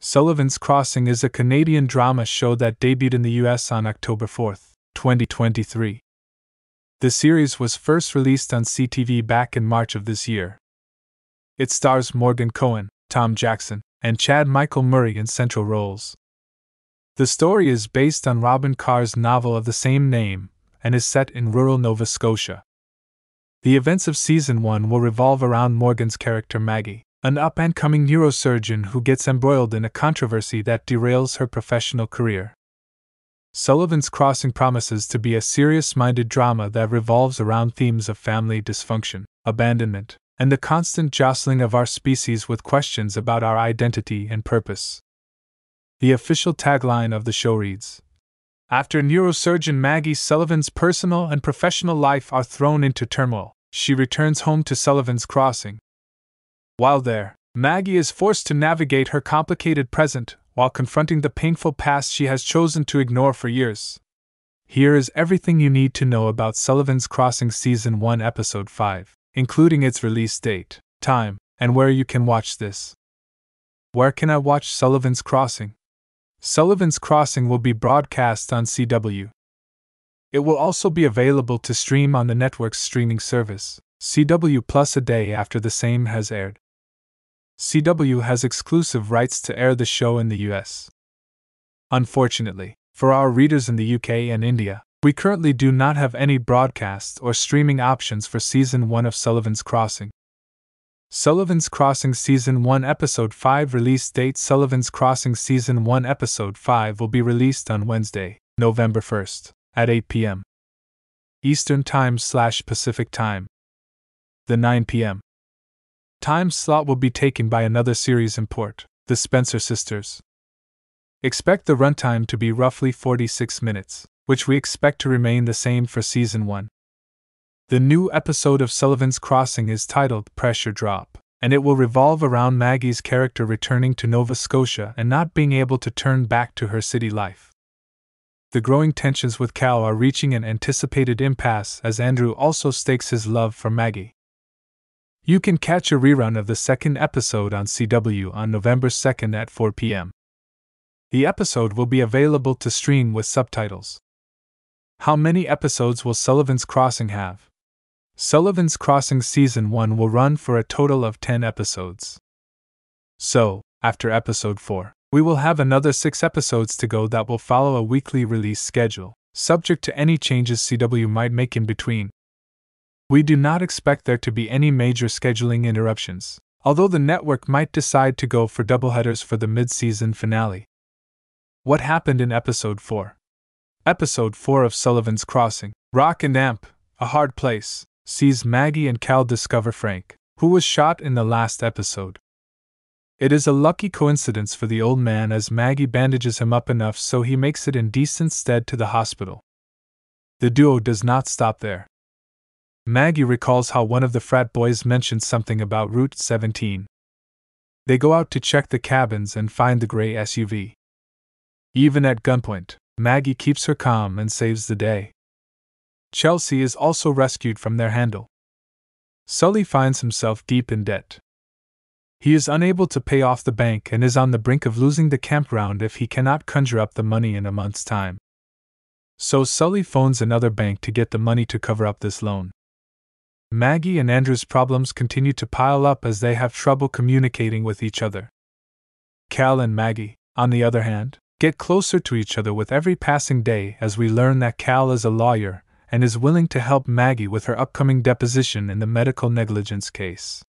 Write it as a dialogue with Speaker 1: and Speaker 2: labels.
Speaker 1: Sullivan's Crossing is a Canadian drama show that debuted in the US on October 4, 2023. The series was first released on CTV back in March of this year. It stars Morgan Cohen, Tom Jackson, and Chad Michael Murray in central roles. The story is based on Robin Carr's novel of the same name and is set in rural Nova Scotia. The events of Season 1 will revolve around Morgan's character Maggie, an up-and-coming neurosurgeon who gets embroiled in a controversy that derails her professional career. Sullivan's Crossing promises to be a serious-minded drama that revolves around themes of family dysfunction, abandonment, and the constant jostling of our species with questions about our identity and purpose. The official tagline of the show reads, "After neurosurgeon Maggie Sullivan's personal and professional life are thrown into turmoil, she returns home to Sullivan's Crossing. While there, Maggie is forced to navigate her complicated present while confronting the painful past she has chosen to ignore for years." Here is everything you need to know about Sullivan's Crossing Season 1 Episode 5, including its release date, time, and where you can watch this. Where can I watch Sullivan's Crossing? Sullivan's Crossing will be broadcast on CW. It will also be available to stream on the network's streaming service, CW Plus, a day after the same has aired. CW has exclusive rights to air the show in the US. Unfortunately, for our readers in the UK and India, we currently do not have any broadcast or streaming options for Season 1 of Sullivan's Crossing. Sullivan's Crossing Season 1 Episode 5 release date. Sullivan's Crossing Season 1 Episode 5 will be released on Wednesday, November 1st, at 8 p.m. Eastern Time/Pacific Time. The 9 p.m. time slot will be taken by another series import, The Spencer Sisters. Expect the runtime to be roughly 46 minutes, which we expect to remain the same for Season 1. The new episode of Sullivan's Crossing is titled Pressure Drop, and it will revolve around Maggie's character returning to Nova Scotia and not being able to turn back to her city life. The growing tensions with Cal are reaching an anticipated impasse as Andrew also stakes his love for Maggie. You can catch a rerun of the second episode on CW on November 2nd at 4 p.m. The episode will be available to stream with subtitles. How many episodes will Sullivan's Crossing have? Sullivan's Crossing Season 1 will run for a total of 10 episodes. So, after Episode 4, we will have another 6 episodes to go that will follow a weekly release schedule, subject to any changes CW might make in between. We do not expect there to be any major scheduling interruptions, although the network might decide to go for doubleheaders for the mid-season finale. What happened in Episode 4? Episode 4 of Sullivan's Crossing, Rock and Amp, A Hard Place, sees Maggie and Cal discover Frank, who was shot in the last episode. It is a lucky coincidence for the old man as Maggie bandages him up enough so he makes it in decent stead to the hospital. The duo does not stop there. Maggie recalls how one of the frat boys mentioned something about Route 17. They go out to check the cabins and find the gray SUV. Even at gunpoint, Maggie keeps her calm and saves the day. Chelsea is also rescued from their handle. Sully finds himself deep in debt. He is unable to pay off the bank and is on the brink of losing the campground if he cannot conjure up the money in a month's time. So Sully phones another bank to get the money to cover up this loan. Maggie and Andrew's problems continue to pile up as they have trouble communicating with each other. Cal and Maggie, on the other hand, get closer to each other with every passing day as we learn that Cal is a lawyer and is willing to help Maggie with her upcoming deposition in the medical negligence case.